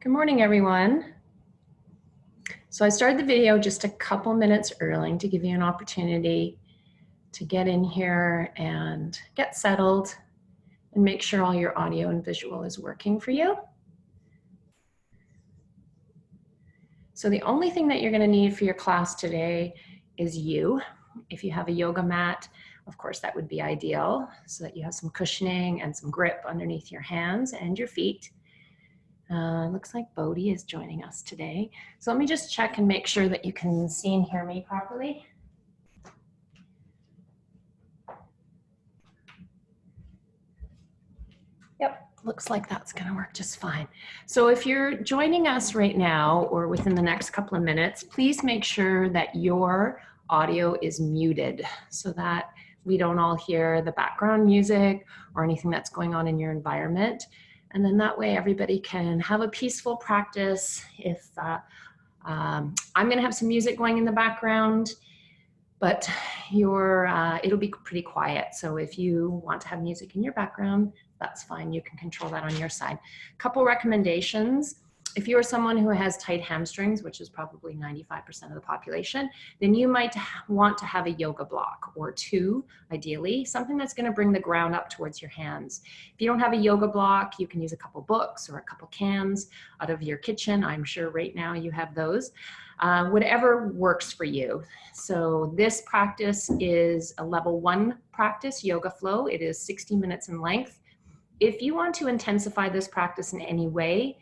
Good morning, everyone. So I started the video just a couple minutes early to give you an opportunity to get in here and get settled and make sure all your audio and visual is working for you. So the only thing that you're going to need for your class today is you. If you have a yoga mat, of course, that would be ideal so that you have some cushioning and some grip underneath your hands and your feet. Looks like Bodhi is joining us today. So let me just check and make sure that you can see and hear me properly. Yep, looks like that's gonna work just fine. So if you're joining us right now or within the next couple of minutes, please make sure that your audio is muted so that we don't all hear the background music or anything that's going on in your environment. And then that way everybody can have a peaceful practice. If I'm gonna have some music going in the background, but it'll be pretty quiet. So if you want to have music in your background, that's fine. You can control that on your side. Couple recommendations. If you're someone who has tight hamstrings, which is probably 95% of the population, then you might want to have a yoga block or two, ideally, something that's going to bring the ground up towards your hands. If you don't have a yoga block, you can use a couple books or a couple cans out of your kitchen. I'm sure right now you have those. Whatever works for you. So this practice is a level 1 practice, yoga flow. It is 60 minutes in length. If you want to intensify this practice in any way,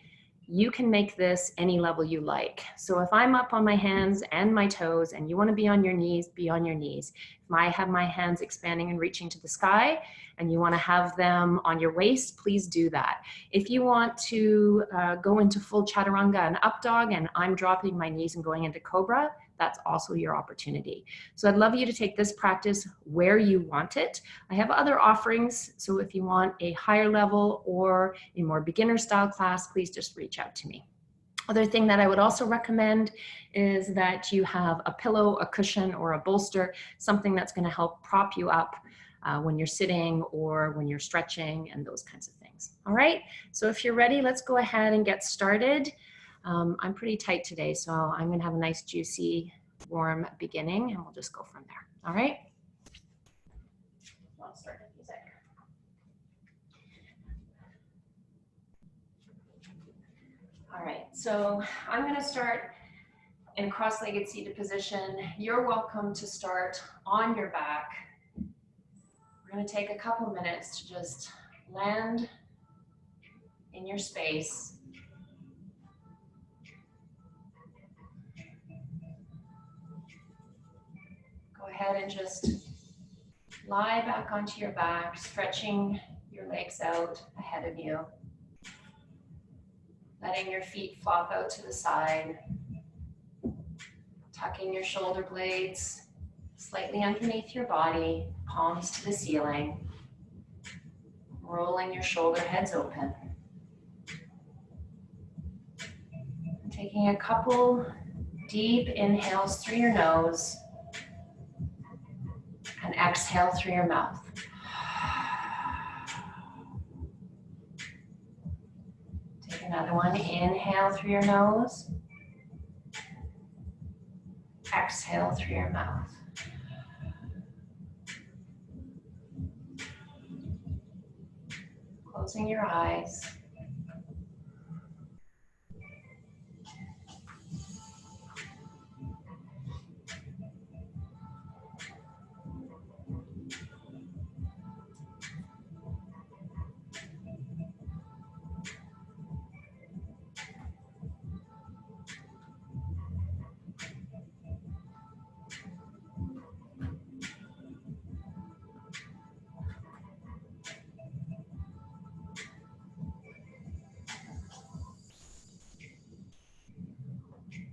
you can make this any level you like. So if I'm up on my hands and my toes and you want to be on your knees, be on your knees. If I have my hands expanding and reaching to the sky and you want to have them on your waist, please do that. If you want to go into full chaturanga and up dog and I'm dropping my knees and going into cobra, that's also your opportunity. So I'd love you to take this practice where you want it. I have other offerings, so if you want a higher level or a more beginner style class, please just reach out to me. Other thing that I would also recommend is that you have a pillow, a cushion, or a bolster, something that's going to help prop you up when you're sitting or when you're stretching and those kinds of things. All right, so if you're ready, let's go ahead and get started. I'm pretty tight today, so I'm going to have a nice, juicy, warm beginning, and we'll just go from there. All right? I'll start the music. All right, so I'm going to start in cross-legged seated position. You're welcome to start on your back. We're going to take a couple minutes to just land in your space. Go ahead and just lie back onto your back, stretching your legs out ahead of you. Letting your feet flop out to the side. Tucking your shoulder blades slightly underneath your body, palms to the ceiling. Rolling your shoulder heads open. Taking a couple deep inhales through your nose and exhale through your mouth. Take another one. Inhale through your nose. Exhale through your mouth. Closing your eyes.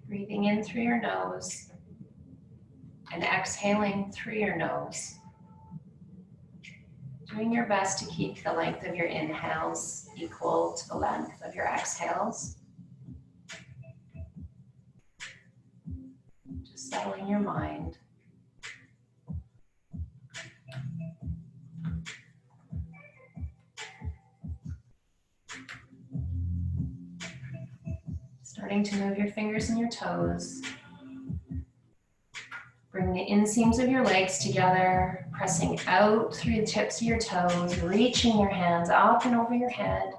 Breathing in through your nose and exhaling through your nose. Doing your best to keep the length of your inhales equal to the length of your exhales. Just settling your mind. Starting to move your fingers and your toes. Bring the inseams of your legs together, pressing out through the tips of your toes, reaching your hands up and over your head,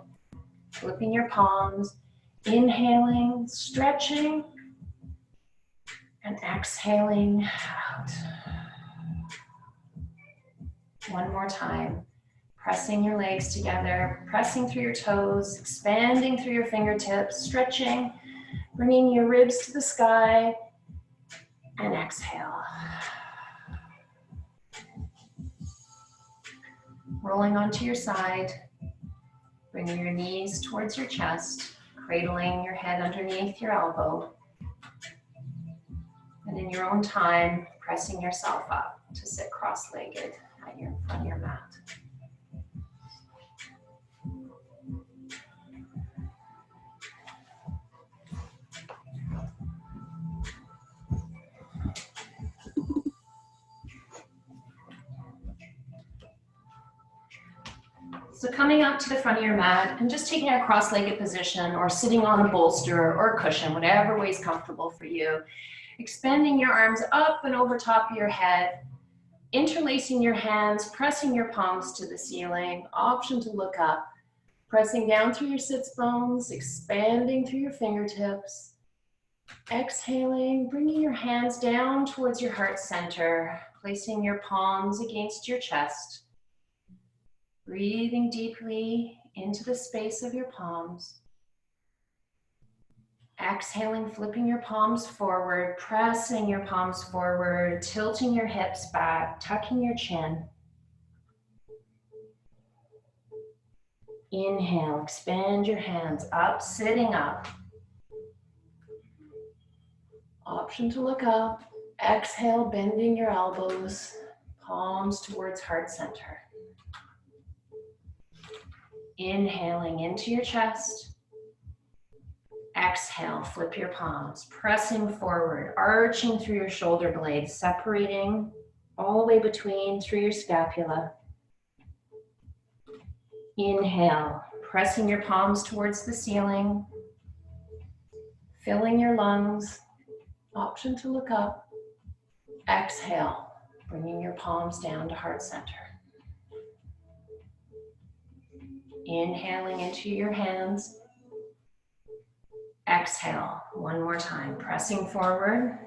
flipping your palms, inhaling, stretching, and exhaling out. One more time. Pressing your legs together, pressing through your toes, expanding through your fingertips, stretching, bringing your ribs to the sky, and exhale. Rolling onto your side, bringing your knees towards your chest, cradling your head underneath your elbow, and in your own time, pressing yourself up to sit cross-legged in front of your mat. So coming up to the front of your mat and just taking a cross-legged position or sitting on a bolster or a cushion, whatever way is comfortable for you. Expanding your arms up and over top of your head, interlacing your hands, pressing your palms to the ceiling, option to look up, pressing down through your sits bones, expanding through your fingertips, exhaling, bringing your hands down towards your heart center, placing your palms against your chest. Breathing deeply into the space of your palms. Exhaling, flipping your palms forward, pressing your palms forward, tilting your hips back, tucking your chin. Inhale, expand your hands up, sitting up. Option to look up. Exhale, bending your elbows, palms towards heart center. Inhaling into your chest. Exhale, flip your palms, pressing forward, arching through your shoulder blades, separating all the way between through your scapula. Inhale, pressing your palms towards the ceiling, filling your lungs. Option to look up. Exhale, bringing your palms down to heart center. Inhaling into your hands. Exhale, one more time, pressing forward.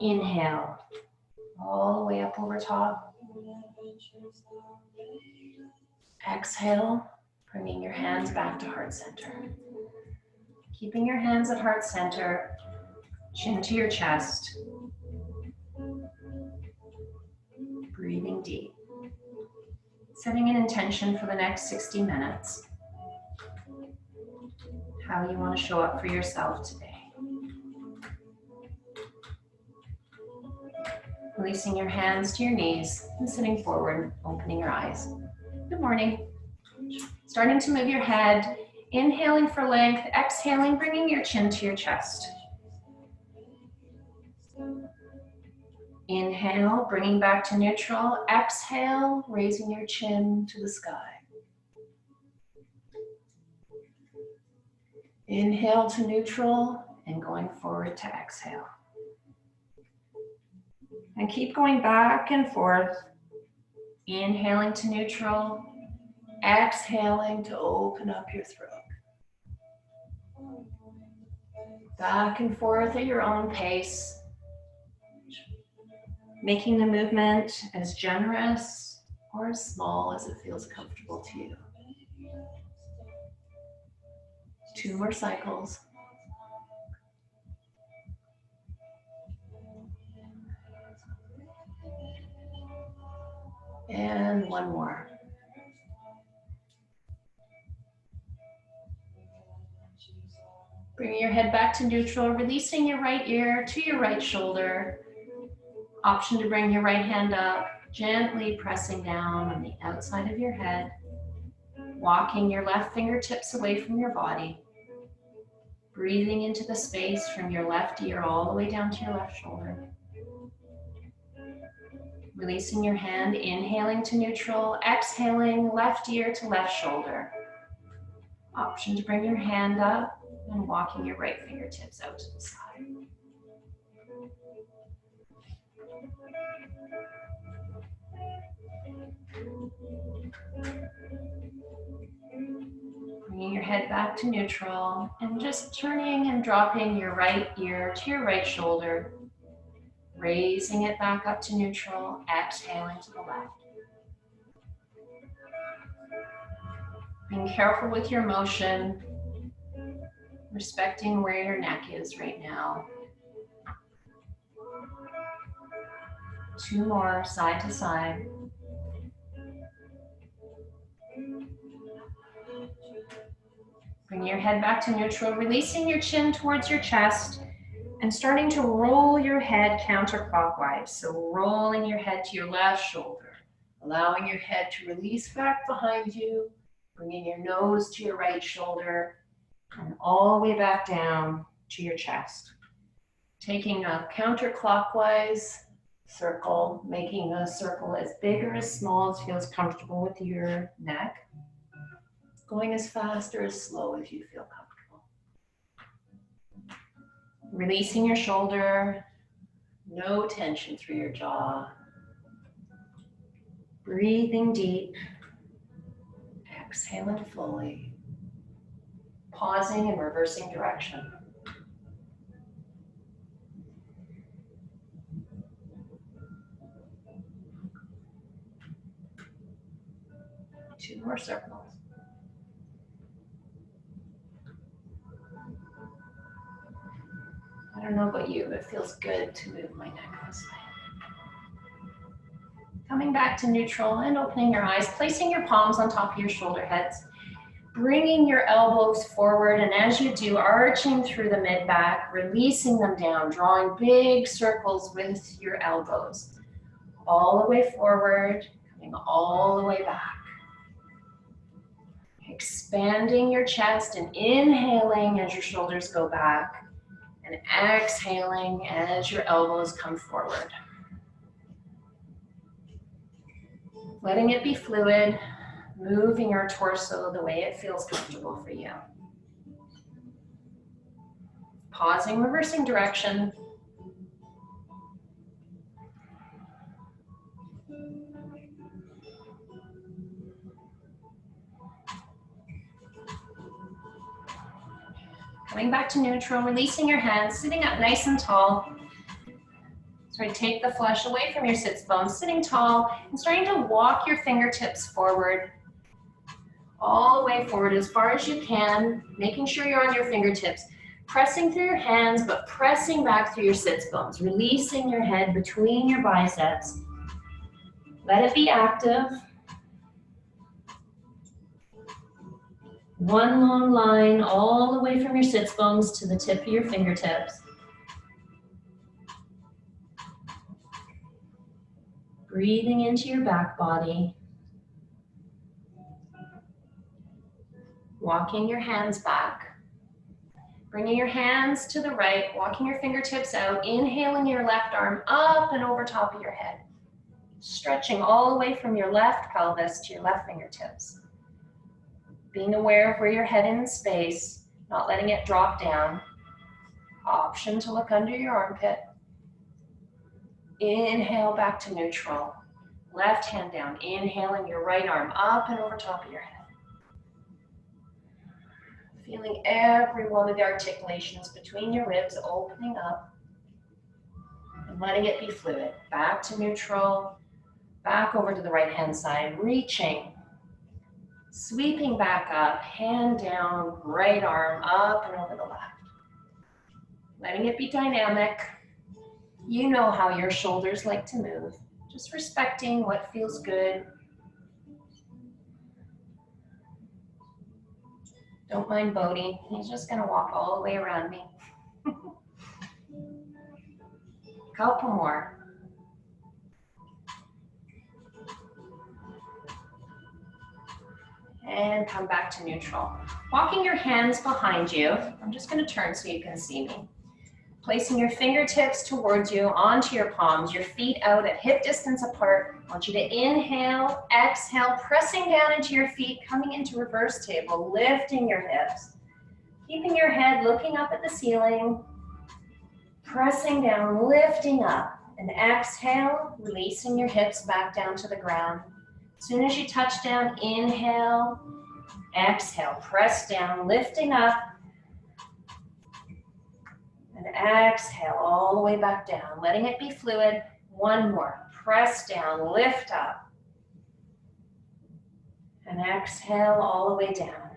Inhale, all the way up over top. Exhale, bringing your hands back to heart center. Keeping your hands at heart center, chin to your chest. Breathing deep. Setting an intention for the next 60 minutes. How you want to show up for yourself today. Releasing your hands to your knees and sitting forward, opening your eyes. Good morning. Starting to move your head, inhaling for length, exhaling, bringing your chin to your chest. Inhale, bringing back to neutral. Exhale, raising your chin to the sky. Inhale to neutral and going forward to exhale. And keep going back and forth. Inhaling to neutral, exhaling to open up your throat. Back and forth at your own pace. Making the movement as generous or as small as it feels comfortable to you. 2 more cycles. And 1 more. Bringing your head back to neutral, releasing your right ear to your right shoulder. Option to bring your right hand up, gently pressing down on the outside of your head, walking your left fingertips away from your body, breathing into the space from your left ear all the way down to your left shoulder. Releasing your hand, inhaling to neutral, exhaling left ear to left shoulder. Option to bring your hand up and walking your right fingertips out to the side. Bringing your head back to neutral and just turning and dropping your right ear to your right shoulder, raising it back up to neutral, exhaling to the left. Being careful with your motion, respecting where your neck is right now. 2 more, side to side. Bring your head back to neutral, releasing your chin towards your chest and starting to roll your head counterclockwise. So rolling your head to your left shoulder, allowing your head to release back behind you, bringing your nose to your right shoulder and all the way back down to your chest. Taking a counterclockwise circle, making the circle as big or as small as feels comfortable with your neck. Going as fast or as slow as you feel comfortable. Releasing your shoulder, no tension through your jaw. Breathing deep, exhaling fully. Pausing and reversing direction. Two more circles. I don't know about you, but it feels good to move my neck this way. Coming back to neutral and opening your eyes, placing your palms on top of your shoulder heads, bringing your elbows forward, and as you do, arching through the mid-back, releasing them down, drawing big circles with your elbows. All the way forward, coming all the way back. Expanding your chest and inhaling as your shoulders go back, and exhaling as your elbows come forward. Letting it be fluid, moving your torso the way it feels comfortable for you. Pausing, reversing direction. Coming back to neutral, releasing your hands, sitting up nice and tall. Sorry, take the flesh away from your sits bones, sitting tall, and starting to walk your fingertips forward, all the way forward as far as you can, making sure you're on your fingertips, pressing through your hands, but pressing back through your sits bones, releasing your head between your biceps. Let it be active. One long line all the way from your sits bones to the tip of your fingertips. Breathing into your back body. Walking your hands back. Bringing your hands to the right, walking your fingertips out, inhaling your left arm up and over top of your head. Stretching all the way from your left pelvis to your left fingertips. Being aware of where you're heading in space, not letting it drop down. Option to look under your armpit. Inhale back to neutral. Left hand down, inhaling your right arm up and over top of your head. Feeling every one of the articulations between your ribs opening up and letting it be fluid. Back to neutral, back over to the right hand side, reaching. Sweeping back up, hand down, right arm up and over the left. Letting it be dynamic. You know how your shoulders like to move. Just respecting what feels good. Don't mind Bodhi. He's just going to walk all the way around me. Couple more. And come back to neutral. Walking your hands behind you. I'm just going to turn so you can see me. Placing your fingertips towards you onto your palms, your feet out at hip distance apart. I want you to inhale, exhale, pressing down into your feet, coming into reverse table, lifting your hips. Keeping your head looking up at the ceiling, pressing down, lifting up, and exhale, releasing your hips back down to the ground. As soon as you touch down, inhale, exhale, press down, lifting up, and exhale all the way back down, letting it be fluid. One more, press down, lift up, and exhale all the way down.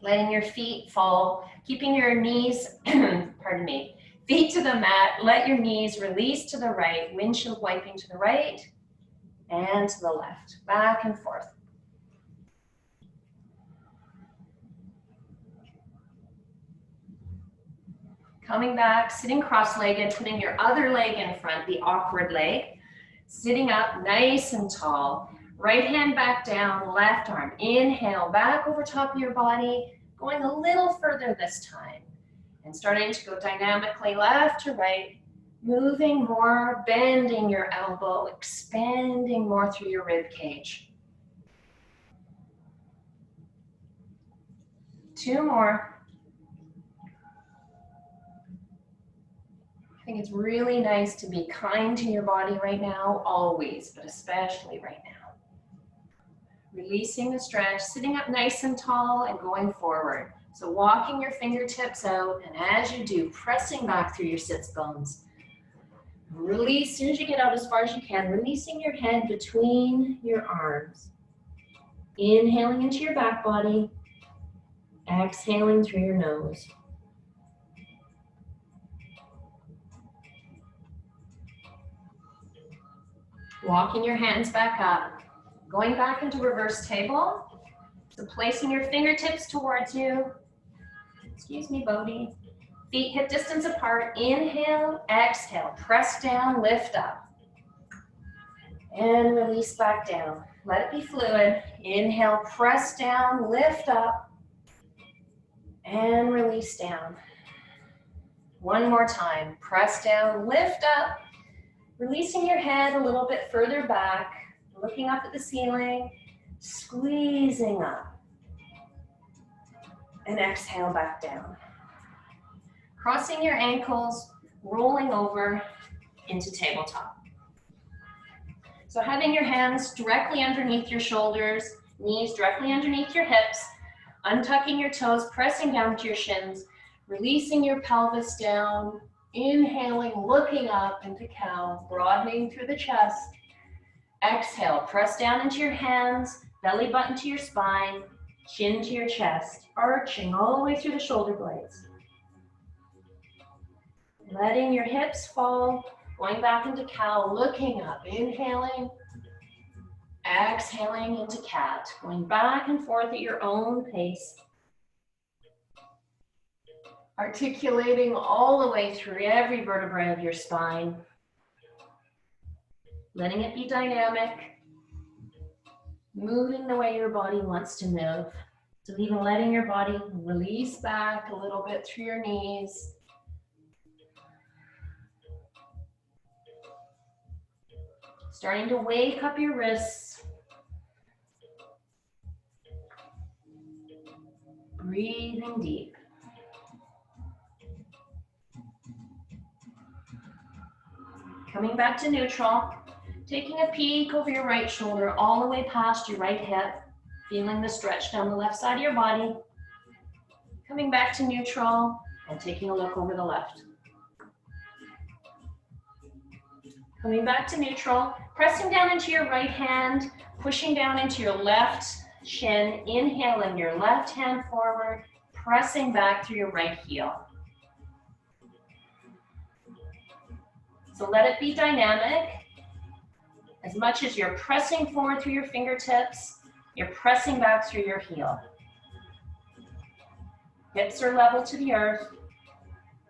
Letting your feet fall, keeping your knees, pardon me, feet to the mat. Let your knees release to the right, windshield wiping to the right and to the left, back and forth. Coming back, sitting cross-legged, putting your other leg in front, the awkward leg. Sitting up nice and tall. Right hand back down, left arm. Inhale, back over top of your body, going a little further this time. And starting to go dynamically left to right, moving more, bending your elbow, expanding more through your rib cage. 2 more. I think it's really nice to be kind to your body right now, always, but especially right now. Releasing the stretch, sitting up nice and tall and going forward. So walking your fingertips out, and as you do, pressing back through your sits bones. Release, as soon as you get out as far as you can, releasing your head between your arms. Inhaling into your back body, exhaling through your nose. Walking your hands back up, going back into reverse table. So placing your fingertips towards you. Excuse me, Bodhi. Feet hip distance apart. Inhale, exhale, press down, lift up. And release back down. Let it be fluid. Inhale, press down, lift up. And release down. One more time. Press down, lift up. Releasing your head a little bit further back. Looking up at the ceiling. Squeezing up. And exhale back down. Crossing your ankles, rolling over into tabletop. So having your hands directly underneath your shoulders, knees directly underneath your hips, untucking your toes, pressing down to your shins, releasing your pelvis down, inhaling, looking up into cow, broadening through the chest. Exhale, press down into your hands, belly button to your spine, chin to your chest, arching all the way through the shoulder blades. Letting your hips fall, going back into cow, looking up, inhaling, exhaling into cat, going back and forth at your own pace. Articulating all the way through every vertebrae of your spine. Letting it be dynamic. Moving the way your body wants to move. So even letting your body release back a little bit through your knees. Starting to wake up your wrists. Breathing deep. Coming back to neutral. Taking a peek over your right shoulder all the way past your right hip. Feeling the stretch down the left side of your body. Coming back to neutral and taking a look over the left. Coming back to neutral, pressing down into your right hand, pushing down into your left shin, inhaling your left hand forward, pressing back through your right heel. So let it be dynamic. As much as you're pressing forward through your fingertips, you're pressing back through your heel. Hips are level to the earth.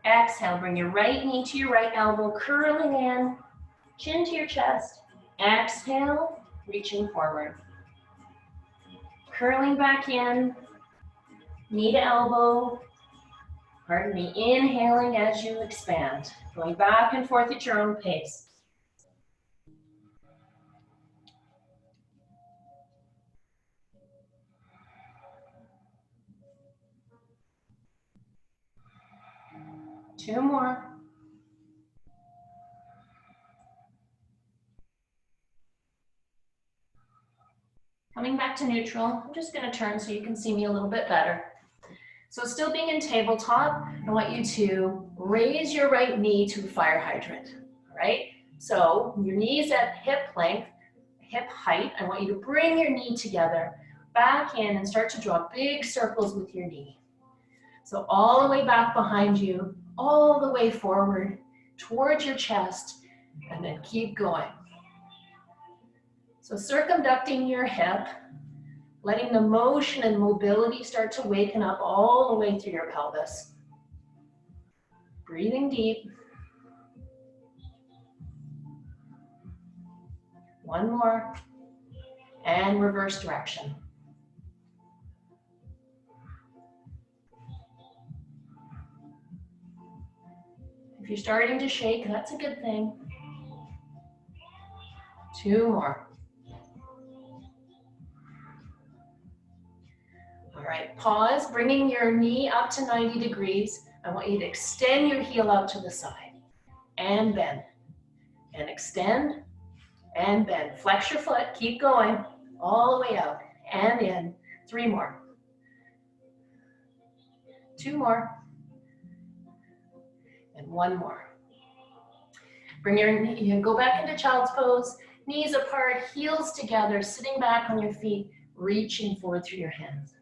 Exhale, bring your right knee to your right elbow, curling in, chin to your chest. Exhale, reaching forward. Curling back in, knee to elbow, Pardon me, inhaling as you expand, going back and forth at your own pace. Two more. Coming back to neutral, I'm just going to turn so you can see me a little bit better. So still being in tabletop, I want you to raise your right knee to fire hydrant, all right? So your knee is at hip length, hip height. I want you to bring your knee together, back in, and start to draw big circles with your knee. So all the way back behind you, all the way forward towards your chest, and then keep going. So circumducting your hip, letting the motion and mobility start to waken up all the way through your pelvis. Breathing deep. One more. And reverse direction. If you're starting to shake, that's a good thing. Two more. All right, pause, bringing your knee up to 90 degrees. I want you to extend your heel out to the side and bend. And extend and bend. Flex your foot, keep going, all the way out and in. Three more. Two more. And one more. Bring your knee, go back into child's pose, knees apart, heels together, sitting back on your feet, reaching forward through your hands.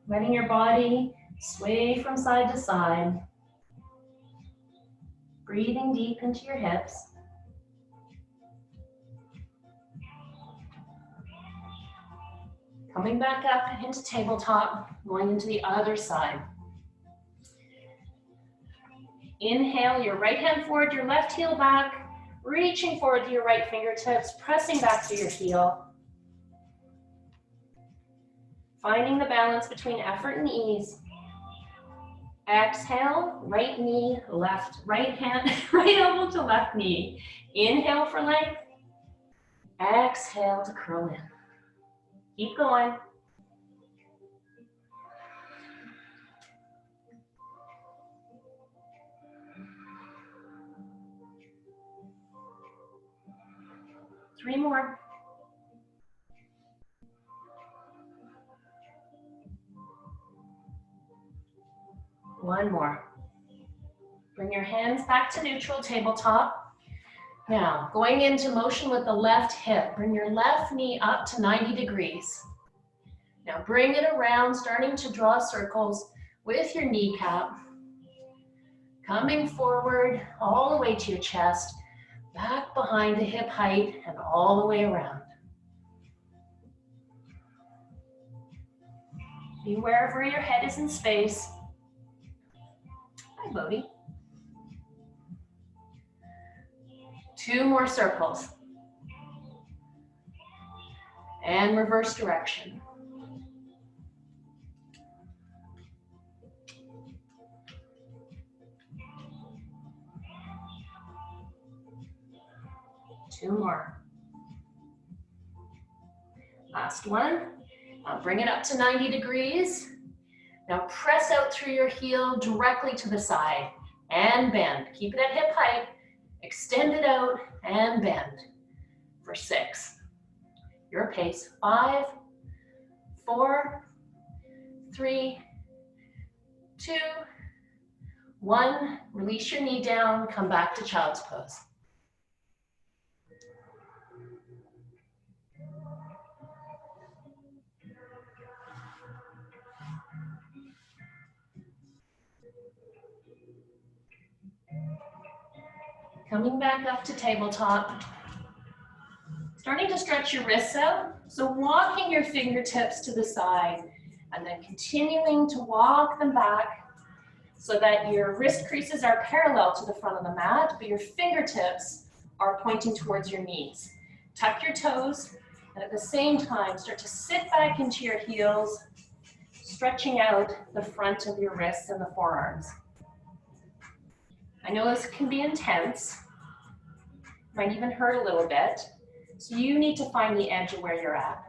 Letting your body sway from side to side. Breathing deep into your hips. Coming back up into tabletop, going into the other side. Inhale your right hand forward, your left heel back, reaching forward to your right fingertips, pressing back to your heel. Finding the balance between effort and ease. Exhale, right knee, left, right hand, right elbow to left knee. Inhale for length. Exhale to curl in. Keep going. Three more. One more. Bring your hands back to neutral, tabletop. Now, going into motion with the left hip. Bring your left knee up to 90 degrees. Now bring it around, starting to draw circles with your kneecap. Coming forward all the way to your chest, back behind the hip height, and all the way around. Be wherever your head is in space. Hi, Bodhi. Two more circles. And reverse direction. Two more. Last one. Now bring it up to 90 degrees. Now press out through your heel directly to the side and bend. Keep it at hip height. Extend it out and bend for 6. Your pace. 5, 4, 3, 2, 1. Release your knee down. Come back to child's pose. Coming back up to tabletop. Starting to stretch your wrists out. So walking your fingertips to the side and then continuing to walk them back so that your wrist creases are parallel to the front of the mat, but your fingertips are pointing towards your knees. Tuck your toes and at the same time start to sit back into your heels. stretching out the front of your wrists and the forearms. I know this can be intense, might even hurt a little bit, so you need to find the edge of where you're at.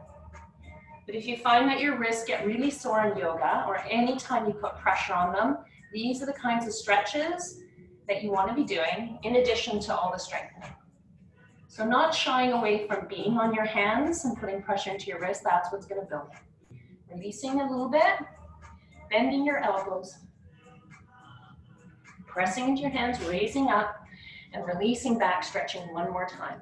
But if you find that your wrists get really sore in yoga, or anytime you put pressure on them, these are the kinds of stretches that you want to be doing in addition to all the strengthening. So not shying away from being on your hands and putting pressure into your wrist, that's what's going to build it. Releasing a little bit, bending your elbows, pressing into your hands, raising up, and releasing back, stretching one more time.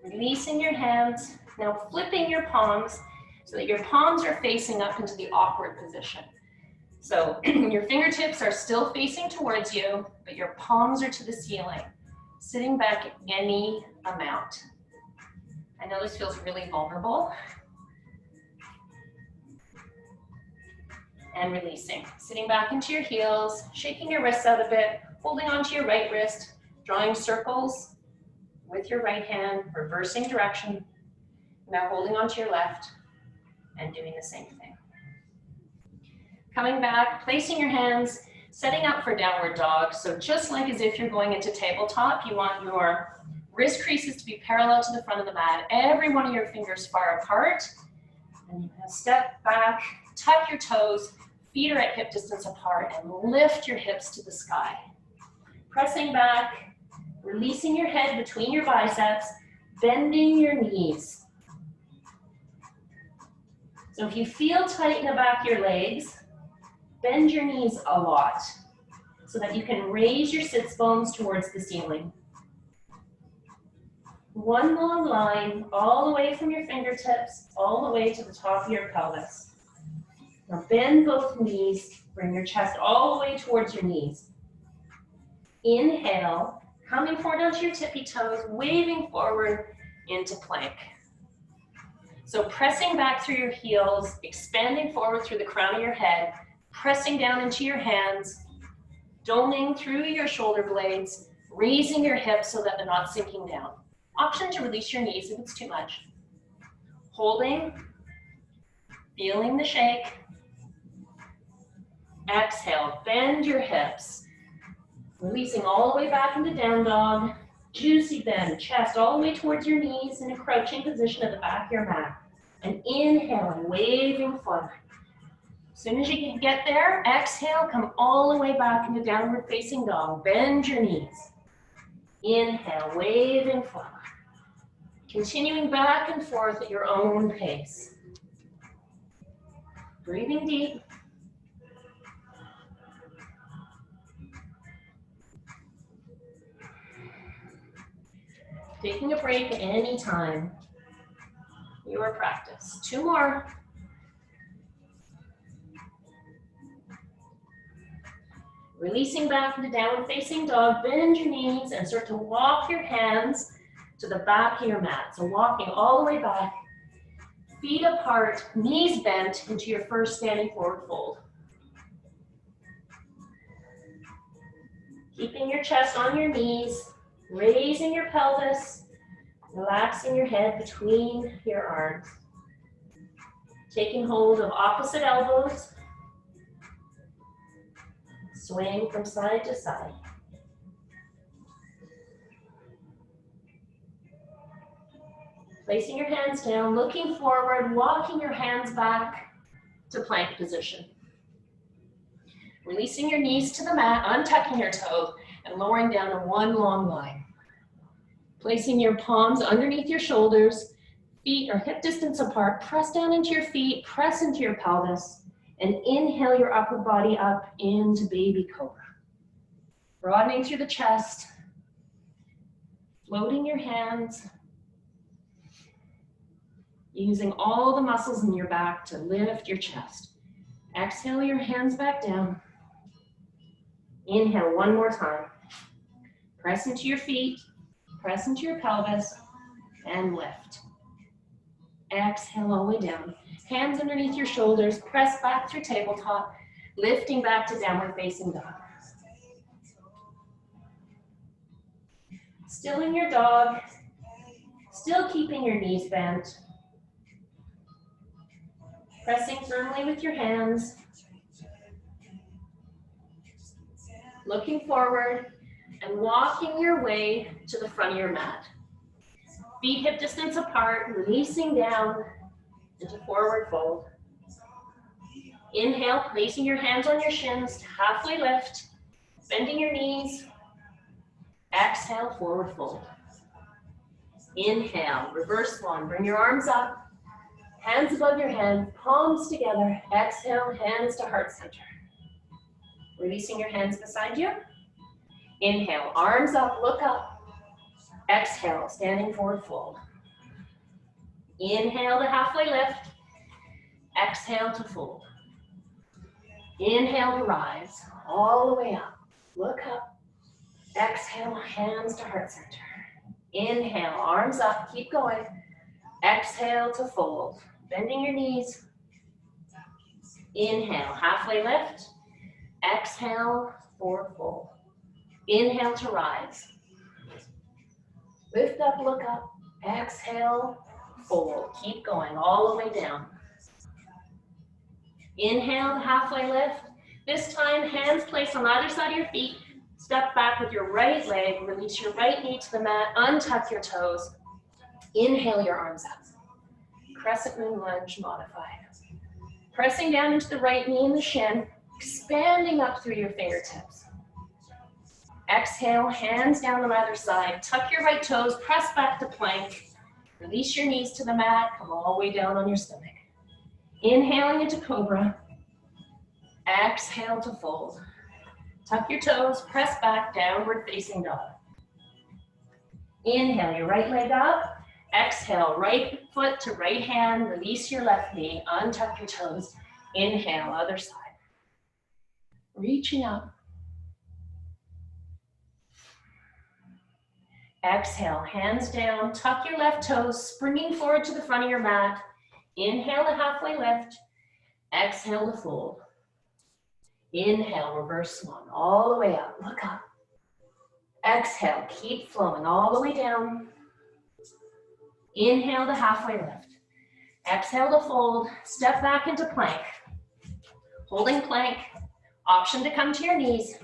Releasing your hands, now flipping your palms so that your palms are facing up into the awkward position. So your fingertips are still facing towards you, but your palms are to the ceiling, sitting back any amount. I know this feels really vulnerable. And releasing, sitting back into your heels, shaking your wrists out a bit, holding onto your right wrist, drawing circles with your right hand, reversing direction. Now holding onto your left and doing the same thing. Coming back, placing your hands, setting up for downward dog. So just like as if you're going into tabletop, you want your wrist creases to be parallel to the front of the mat, every one of your fingers far apart. And you're gonna step back, tuck your toes, feet are at hip distance apart, and lift your hips to the sky. Pressing back, releasing your head between your biceps, bending your knees. So if you feel tight in the back of your legs, bend your knees a lot so that you can raise your sits bones towards the ceiling. One long line all the way from your fingertips, all the way to the top of your pelvis. Now bend both knees, bring your chest all the way towards your knees. Inhale, coming forward onto your tippy toes, waving forward into plank. So pressing back through your heels, expanding forward through the crown of your head, pressing down into your hands, doming through your shoulder blades, raising your hips so that they're not sinking down. Option to release your knees if it's too much. Holding, feeling the shake. Exhale, bend your hips. Releasing all the way back into down dog. Juicy bend, chest all the way towards your knees in a crouching position at the back of your mat. And inhaling, waving forward. As soon as you can get there, exhale, come all the way back into downward facing dog. Bend your knees. Inhale, waving forward. Continuing back and forth at your own pace. Breathing deep. Taking a break at any time. Your practice. 2 more. Releasing back into downward facing dog, bend your knees and start to walk your hands to the back of your mat. So walking all the way back, feet apart, knees bent into your first standing forward fold. Keeping your chest on your knees, raising your pelvis, relaxing your head between your arms. Taking hold of opposite elbows. Swaying from side to side. Placing your hands down, looking forward, walking your hands back to plank position. Releasing your knees to the mat, untucking your toes, and lowering down in one long line. Placing your palms underneath your shoulders, feet are hip distance apart, press down into your feet, press into your pelvis. And inhale your upper body up into baby cobra. Broadening through the chest. Floating your hands. Using all the muscles in your back to lift your chest. Exhale your hands back down. Inhale one more time. Press into your feet. Press into your pelvis. And lift. Exhale all the way down. Hands underneath your shoulders, press back through tabletop, lifting back to downward facing dog. Still in your dog, Still keeping your knees bent. Pressing firmly with your hands. Looking forward and walking your way to the front of your mat. Feet hip distance apart, releasing down into forward fold. Inhale, placing your hands on your shins, halfway lift, bending your knees. Exhale, forward fold. Inhale, reverse one, bring your arms up, hands above your head, palms together. Exhale, hands to heart center. Releasing your hands beside you. Inhale, arms up, look up. Exhale, standing forward fold. Inhale to halfway lift. Exhale to fold. Inhale to rise, all the way up. Look up. Exhale, hands to heart center. Inhale, arms up, keep going. Exhale to fold. Bending your knees. Inhale, halfway lift. Exhale, forward fold. Inhale to rise. Lift up, look up. Exhale, fold. Keep going all the way down. Inhale, halfway lift. This time, hands placed on either side of your feet. Step back with your right leg. Release your right knee to the mat. Untuck your toes. Inhale your arms up. Crescent Lunge modified. Pressing down into the right knee and the shin. Expanding up through your fingertips. Exhale, hands down on either side. Tuck your right toes. Press back to plank. Release your knees to the mat. Come all the way down on your stomach. Inhaling into cobra. Exhale to fold. Tuck your toes, press back, downward facing dog. Inhale your right leg up. Exhale, right foot to right hand. Release your left knee, untuck your toes. Inhale, other side. Reaching up. Exhale, hands down, tuck your left toes, springing forward to the front of your mat. Inhale to halfway lift. Exhale to fold. Inhale, reverse one, all the way up, look up. Exhale, keep flowing all the way down. Inhale to halfway lift. Exhale to fold, step back into plank. Holding plank, option to come to your knees.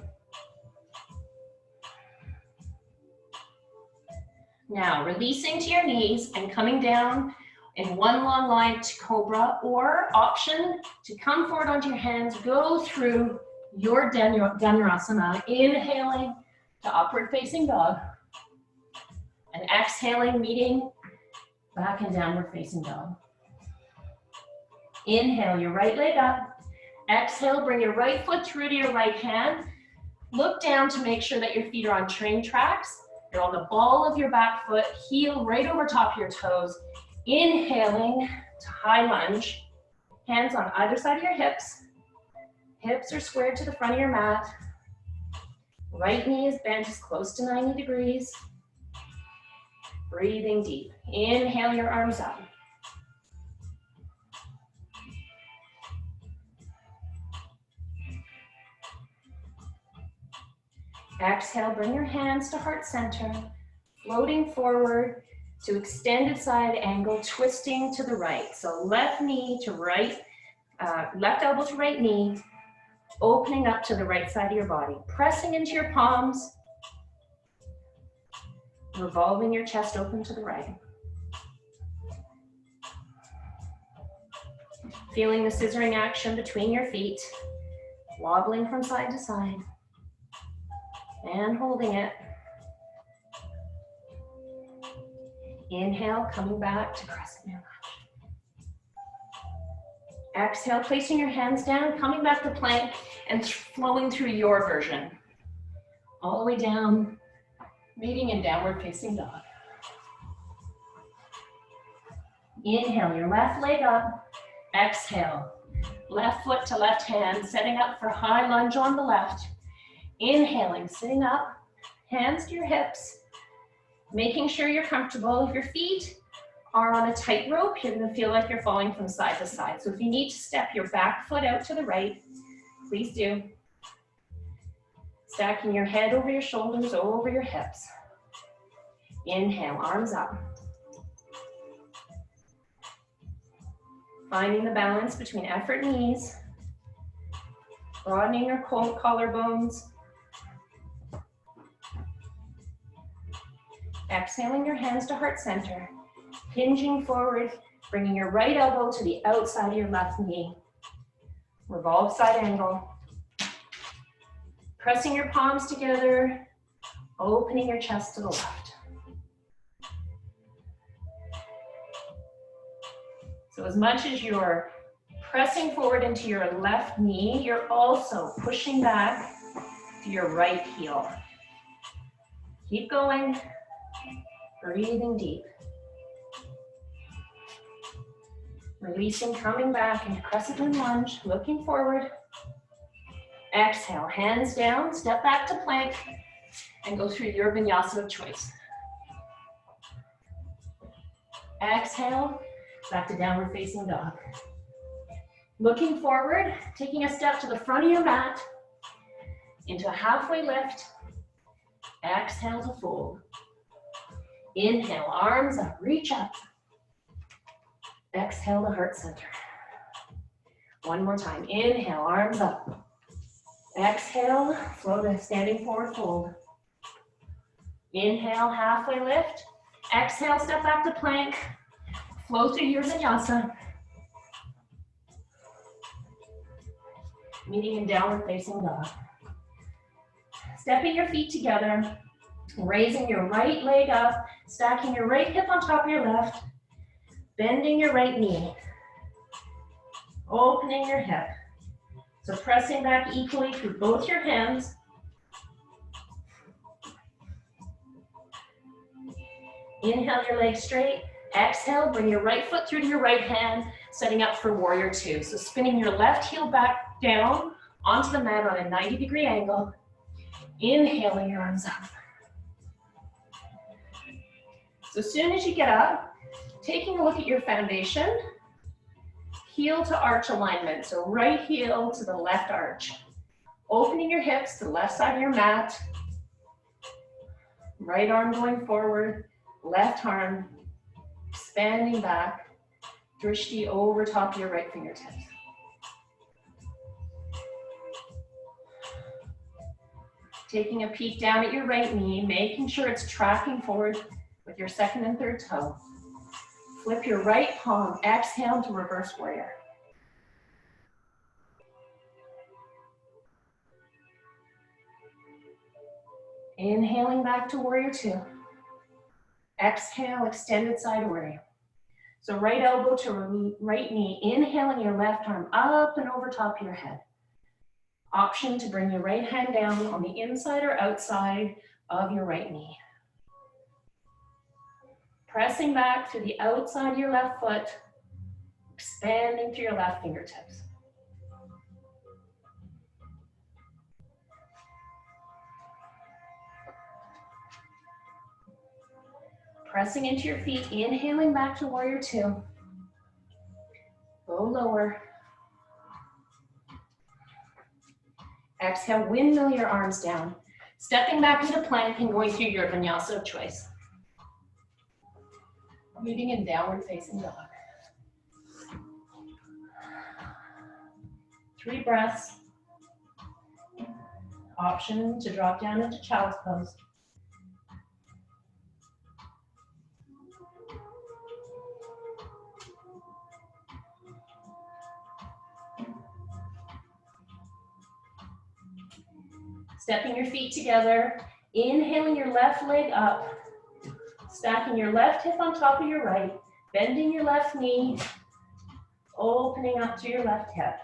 Now, releasing to your knees and coming down in one long line to cobra, or option to come forward onto your hands, go through your Dhanurasana, inhaling to upward facing dog, and exhaling, meeting back in downward facing dog. Inhale your right leg up, exhale, bring your right foot through to your right hand, look down to make sure that your feet are on train tracks, you're on the ball of your back foot, heel right over top of your toes. Inhaling to high lunge, hands on either side of your hips. Hips are squared to the front of your mat. Right knee is bent as close to 90 degrees. Breathing deep. Inhale your arms up. Exhale, bring your hands to heart center, floating forward to extended side angle, twisting to the right. So left knee to right, left elbow to right knee, opening up to the right side of your body. Pressing into your palms, revolving your chest open to the right. Feeling the scissoring action between your feet, wobbling from side to side, and holding it. Inhale, coming back to Crescent Lunge. Exhale, placing your hands down, coming back to plank, and flowing through your version. All the way down, meeting in downward facing dog. Inhale, your left leg up. Exhale, left foot to left hand, setting up for high lunge on the left. Inhaling, sitting up, hands to your hips, making sure you're comfortable. If your feet are on a tight rope, you're gonna feel like you're falling from side to side. So if you need to step your back foot out to the right, please do. Stacking your head over your shoulders, over your hips. Inhale, arms up. Finding the balance between effort and ease. Broadening your collarbones. Exhaling your hands to heart center. Hinging forward, bringing your right elbow to the outside of your left knee. Revolve side angle. Pressing your palms together, opening your chest to the left. So as much as you're pressing forward into your left knee, you're also pushing back to your right heel. Keep going, breathing deep. Releasing, coming back into Crescent Lunge, looking forward. Exhale, hands down, step back to plank, and go through your vinyasa of choice. Exhale, back to downward facing dog. Looking forward, taking a step to the front of your mat, into a halfway lift. Exhale to fold. Inhale, arms up, reach up. Exhale to heart center. One more time. Inhale, arms up. Exhale, flow to standing forward fold. Inhale, halfway lift. Exhale, step back to plank. Flow through your vinyasa. Meeting in downward facing dog. Stepping your feet together. Raising your right leg up. Stacking your right hip on top of your left. Bending your right knee. Opening your hip. So pressing back equally through both your hands. Inhale your legs straight. Exhale, bring your right foot through to your right hand, setting up for warrior two. So spinning your left heel back down onto the mat on a 90-degree angle. Inhaling your arms up. So as soon as you get up, taking a look at your foundation, heel to arch alignment. So right heel to the left arch. Opening your hips to the left side of your mat. Right arm going forward, left arm expanding back. Drishti over top of your right fingertips. Taking a peek down at your right knee, making sure it's tracking forward with your second and third toe. Flip your right palm, exhale to reverse warrior. Inhaling back to warrior two. Exhale, extended side warrior. So right elbow to right knee, inhaling your left arm up and over top of your head. Option to bring your right hand down on the inside or outside of your right knee. Pressing back through the outside of your left foot, expanding through your left fingertips. Pressing into your feet, inhaling back to warrior two. Go lower. Exhale, windmill your arms down. Stepping back into plank and going through your vinyasa of choice. Meeting in downward facing dog. 3 breaths. Option to drop down into child's pose. Stepping your feet together, inhaling your left leg up, stacking your left hip on top of your right, bending your left knee, opening up to your left hip.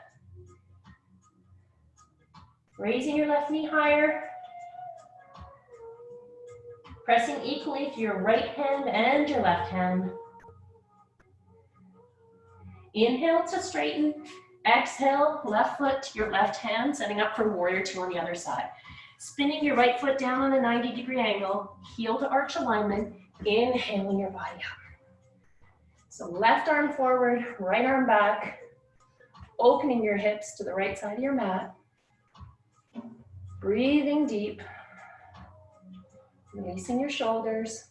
Raising your left knee higher, pressing equally to your right hand and your left hand. Inhale to straighten, exhale, left foot to your left hand, setting up for warrior two on the other side. Spinning your right foot down on a 90-degree angle, heel to arch alignment, inhaling your body up. So left arm forward, right arm back, opening your hips to the right side of your mat. Breathing deep, releasing your shoulders.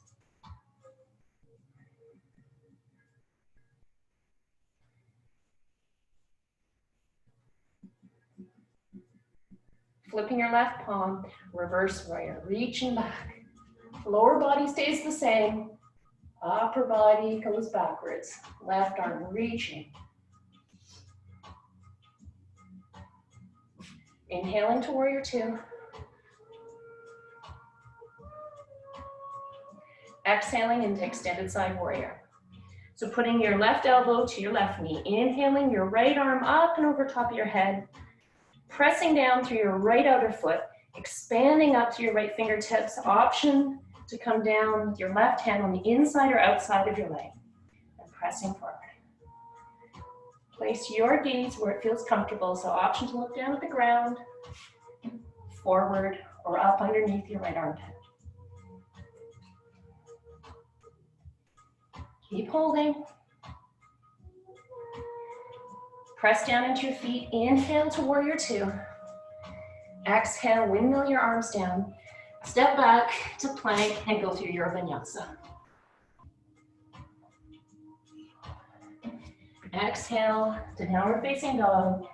Flipping your left palm, reverse warrior, reaching back. Lower body stays the same. Upper body goes backwards. Left arm reaching. Inhaling to warrior two. Exhaling into extended side warrior. So putting your left elbow to your left knee, inhaling your right arm up and over top of your head, pressing down through your right outer foot, expanding up to your right fingertips, option to come down with your left hand on the inside or outside of your leg, and pressing forward. Place your gaze where it feels comfortable, so option to look down at the ground, forward, or up underneath your right armpit. Keep holding. Press down into your feet. Inhale to warrior two. Exhale, windmill your arms down. Step back to plank and go through your vinyasa. Exhale to downward facing dog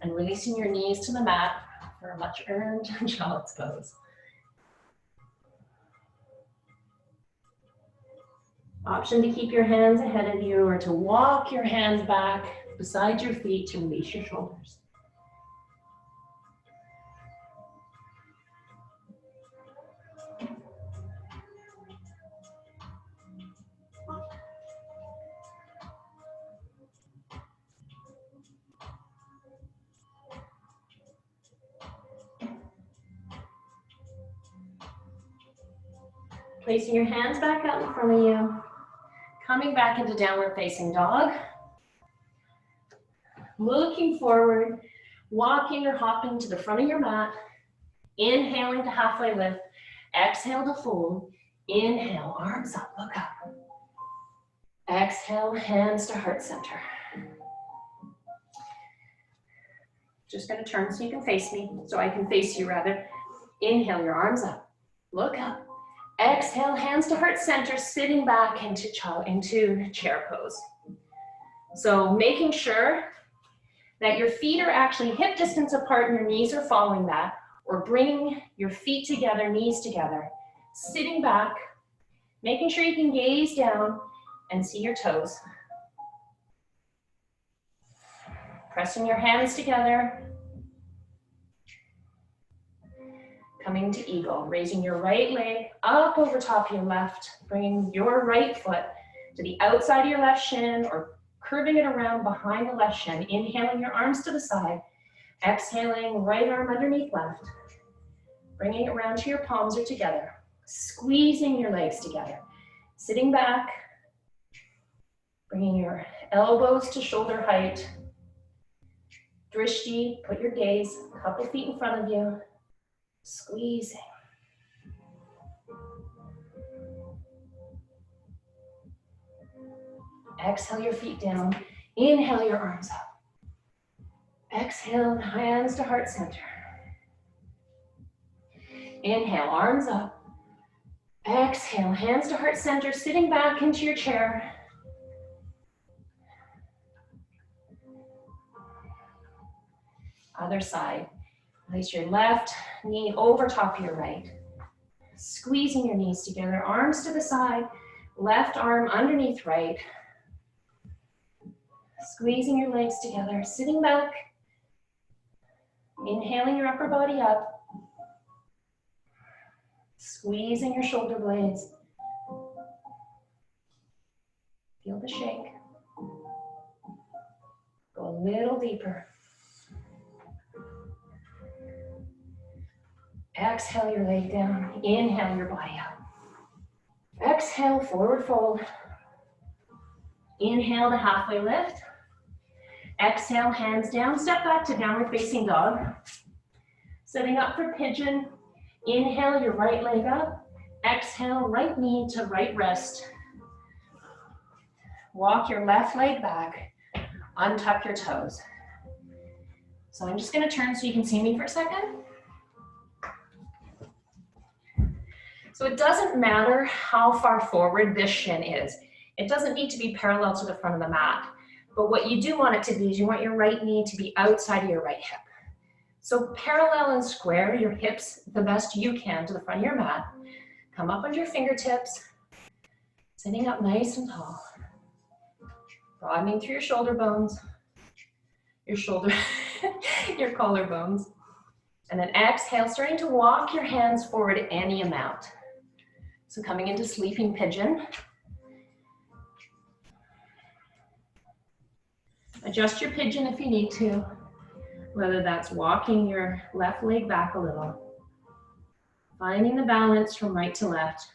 and releasing your knees to the mat for a much earned child's pose. Option to keep your hands ahead of you or to walk your hands back beside your feet to release your shoulders. Placing your hands back out in front of you. Coming back into downward facing dog. Looking forward, walking or hopping to the front of your mat. Inhaling to halfway lift. Exhale to fold. Inhale, arms up, look up. Exhale, hands to heart center. Just gonna turn so you can face me, so I can face you rather. Inhale, your arms up, look up. Exhale, hands to heart center, sitting back into chair pose. So making sure that your feet are actually hip distance apart and your knees are following that, or bringing your feet together, knees together. Sitting back, making sure you can gaze down and see your toes. Pressing your hands together. Coming to eagle, raising your right leg up over top of your left, bringing your right foot to the outside of your left shin or curving it around behind the left shin. Inhaling your arms to the side, exhaling right arm underneath left, bringing it around to your palms or together, squeezing your legs together, sitting back, bringing your elbows to shoulder height, drishti, put your gaze a couple feet in front of you, squeezing. Exhale your feet down. Inhale your arms up. Exhale, hands to heart center. Inhale, arms up. Exhale, hands to heart center, sitting back into your chair. Other side. Place your left knee over top of your right. Squeezing your knees together, arms to the side, left arm underneath right. Squeezing your legs together, sitting back. Inhaling your upper body up. Squeezing your shoulder blades. Feel the shake. Go a little deeper. Exhale your leg down. Inhale your body up. Exhale, forward fold. Inhale to halfway lift. Exhale, hands down. Step back to downward facing dog. Setting up for pigeon. Inhale your right leg up. Exhale, right knee to right wrist. Walk your left leg back. Untuck your toes. So I'm just going to turn so you can see me for a second. So it doesn't matter how far forward this shin is. It doesn't need to be parallel to the front of the mat. But what you do want it to be is you want your right knee to be outside of your right hip. So parallel and square your hips the best you can to the front of your mat. Come up on your fingertips, sitting up nice and tall. Broadening through your shoulder bones, your collarbones. And then exhale, starting to walk your hands forward any amount. So coming into sleeping pigeon. Adjust your pigeon if you need to, whether that's walking your left leg back a little. Finding the balance from right to left.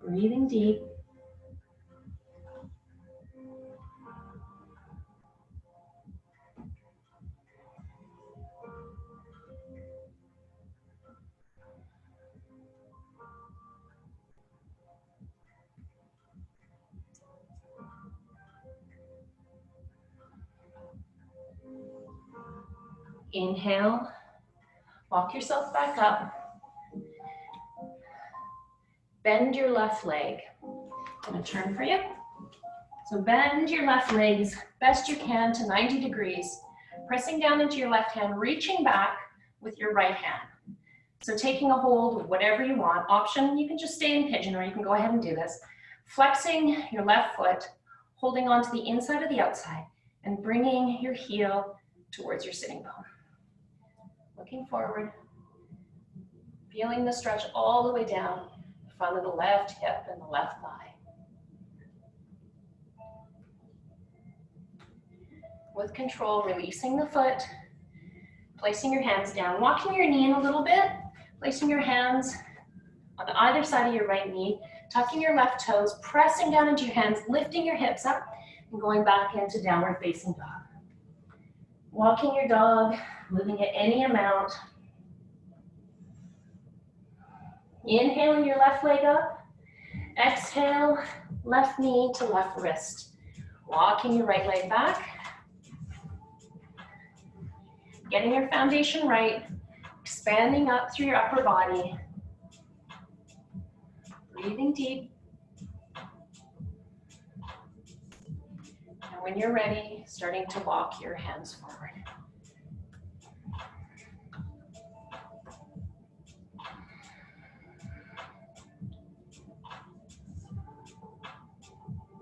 Breathing deep. Inhale, walk yourself back up. Bend your left leg. I'm gonna turn for you. So bend your left leg as best you can to 90 degrees, pressing down into your left hand, reaching back with your right hand. So taking a hold of whatever you want. Option, you can just stay in pigeon or you can go ahead and do this. Flexing your left foot, holding onto the inside of the outside, and bringing your heel towards your sitting bone. Looking forward, feeling the stretch all the way down the front of the left hip and the left thigh. With control, releasing the foot, placing your hands down, walking your knee in a little bit, placing your hands on either side of your right knee, tucking your left toes, pressing down into your hands, lifting your hips up, and going back into downward facing dog. Walking your dog, moving at any amount. Inhaling your left leg up. Exhale, left knee to left wrist. Walking your right leg back. Getting your foundation right. Expanding up through your upper body. Breathing deep. And when you're ready, starting to walk your hands forward.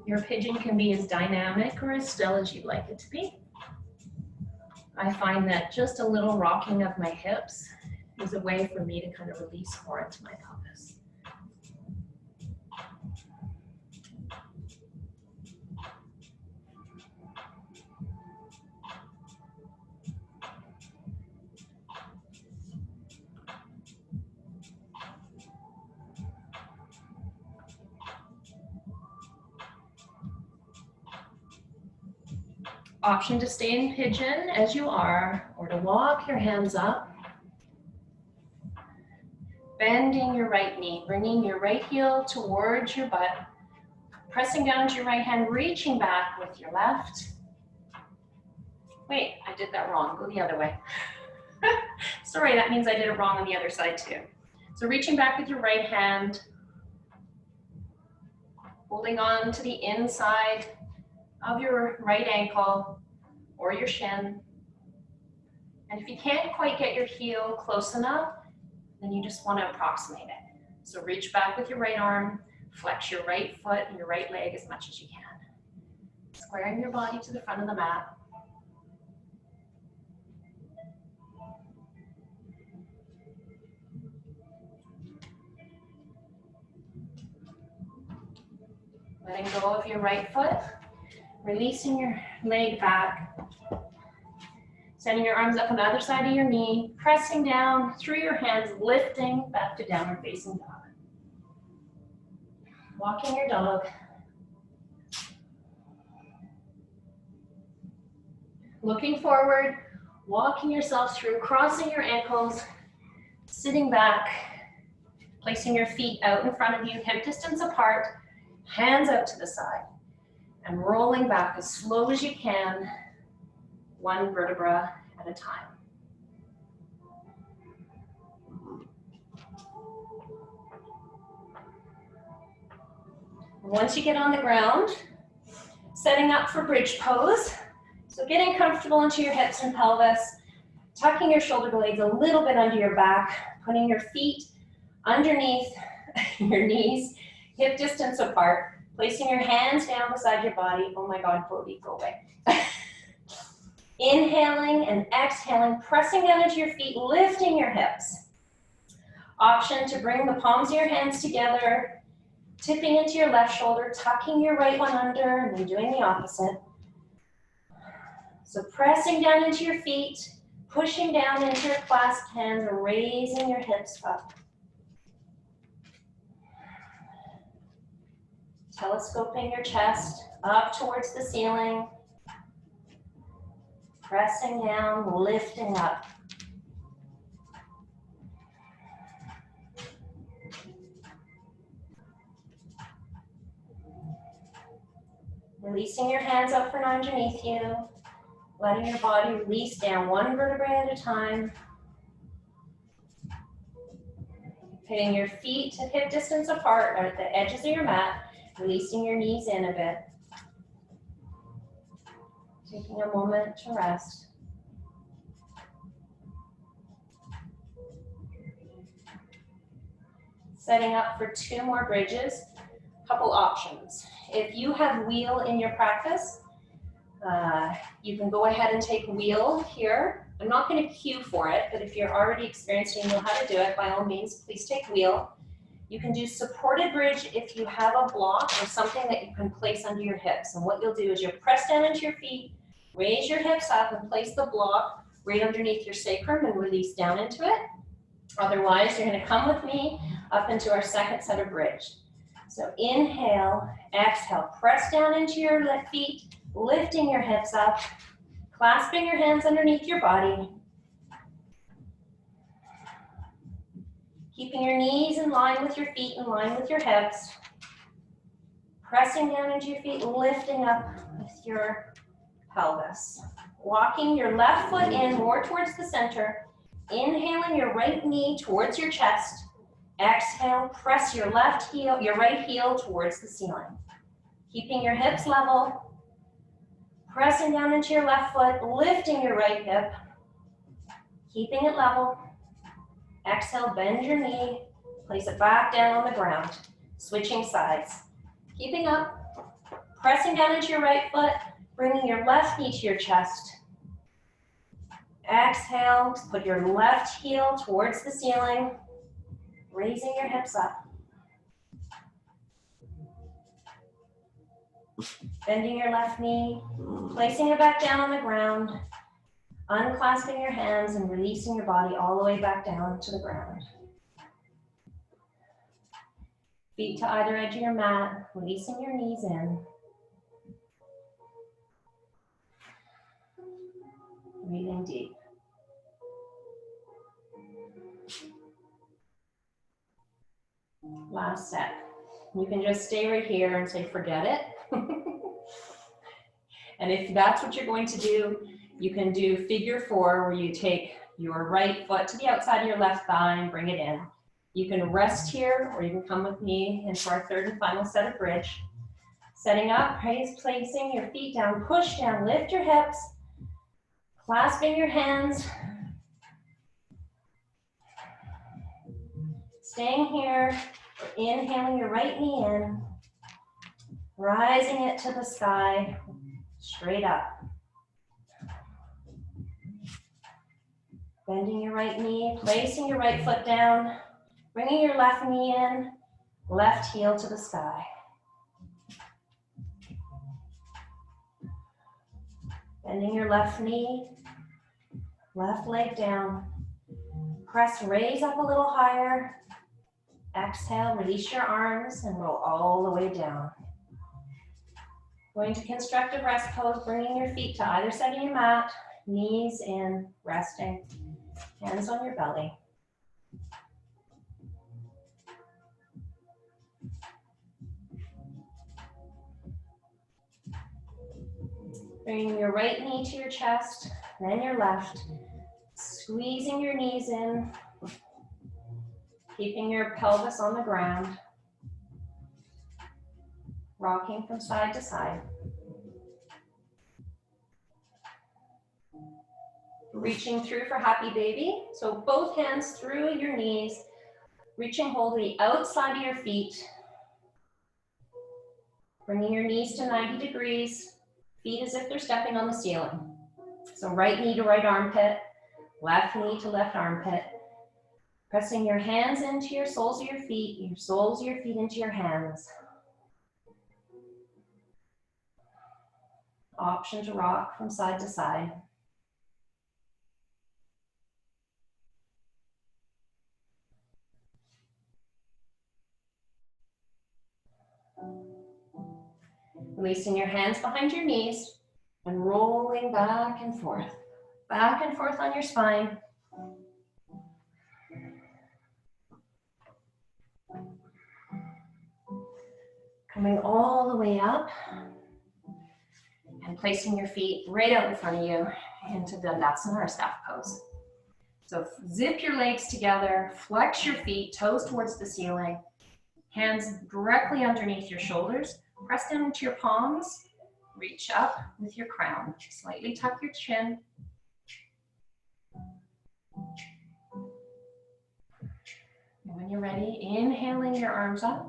Your pigeon can be as dynamic or as still as you'd like it to be. I find that just a little rocking of my hips is a way for me to kind of release more into my pelvis. Option to stay in pigeon as you are, or to walk your hands up. Bending your right knee, bringing your right heel towards your butt. Pressing down into your right hand, reaching back with your left. Wait, I did that wrong. Go the other way. Sorry, that means I did it wrong on the other side too. So reaching back with your right hand. Holding on to the inside of your right ankle or your shin. And if you can't quite get your heel close enough, then you just want to approximate it. So reach back with your right arm, flex your right foot and your right leg as much as you can. Squaring your body to the front of the mat. Letting go of your right foot, releasing your leg back. Sending your arms up on the other side of your knee, pressing down through your hands, lifting back to downward facing dog. Walking your dog. Looking forward, walking yourself through, crossing your ankles, sitting back, placing your feet out in front of you, hip distance apart, hands out to the side, and rolling back as slow as you can, one vertebra at a time. Once you get on the ground, setting up for bridge pose, So getting comfortable into your hips and pelvis, tucking your shoulder blades a little bit under your back, putting your feet underneath your knees, hip distance apart, placing your hands down beside your body. Oh my God, Bodhi, go away. Inhaling and exhaling, pressing down into your feet, lifting your hips. Option to bring the palms of your hands together, tipping into your left shoulder, tucking your right one under, and then doing the opposite. So pressing down into your feet, pushing down into your clasped hands, raising your hips up. Telescoping your chest up towards the ceiling. Pressing down, lifting up. Releasing your hands up and underneath you. Letting your body release down one vertebrae at a time. Hitting your feet to hip distance apart or at the edges of your mat. Releasing your knees in a bit. Taking a moment to rest. Setting up for 2 more bridges. Couple options. If you have wheel in your practice, you can go ahead and take wheel here. I'm not going to cue for it, but if you're already experienced and you know how to do it, by all means, please take wheel. You can do supported bridge if you have a block or something that you can place under your hips. And what you'll do is you'll press down into your feet, raise your hips up and place the block right underneath your sacrum and release down into it. Otherwise, you're going to come with me up into our second set of bridge. So inhale, exhale, press down into your left feet, lifting your hips up, clasping your hands underneath your body. Keeping your knees in line with your feet, in line with your hips. Pressing down into your feet, lifting up with your pelvis. Walking your left foot in more towards the center. Inhaling your right knee towards your chest. Exhale, press your left heel, your right heel towards the ceiling. Keeping your hips level. Pressing down into your left foot, lifting your right hip. Keeping it level. Exhale, bend your knee, place it back down on the ground. Switching sides. Keeping up, pressing down into your right foot, bringing your left knee to your chest. Exhale, put your left heel towards the ceiling, raising your hips up. Bending your left knee, placing it back down on the ground, unclasping your hands and releasing your body all the way back down to the ground. Feet to either edge of your mat, releasing your knees in. Breathing deep. Last set. You can just stay right here and say, forget it. And if that's what you're going to do, you can do figure 4 where you take your right foot to the outside of your left thigh and bring it in. You can rest here or you can come with me into our third and final set of bridge. Setting up, placing your feet down, push down, lift your hips, clasping your hands. Staying here, inhaling your right knee in, rising it to the sky, straight up. Bending your right knee, placing your right foot down, bringing your left knee in, left heel to the sky. Bending your left knee, left leg down. Press, raise up a little higher. Exhale, release your arms and roll all the way down. Going to constructive rest pose, bringing your feet to either side of your mat, knees in, resting, hands on your belly. Bringing your right knee to your chest, then your left, squeezing your knees in, keeping your pelvis on the ground, rocking from side to side. Reaching through for happy baby. So both hands through your knees, reaching hold of the outside of your feet. Bringing your knees to 90 degrees, feet as if they're stepping on the ceiling. So right knee to right armpit, left knee to left armpit. Pressing your hands into your soles of your soles of your feet into your hands. Option to rock from side to side. Releasing your hands behind your knees and rolling back and forth on your spine. Coming all the way up and placing your feet right out in front of you into Dandasana or staff pose. So zip your legs together, flex your feet, toes towards the ceiling, hands directly underneath your shoulders, press down into your palms, reach up with your crown. Slightly tuck your chin. And when you're ready, inhaling your arms up,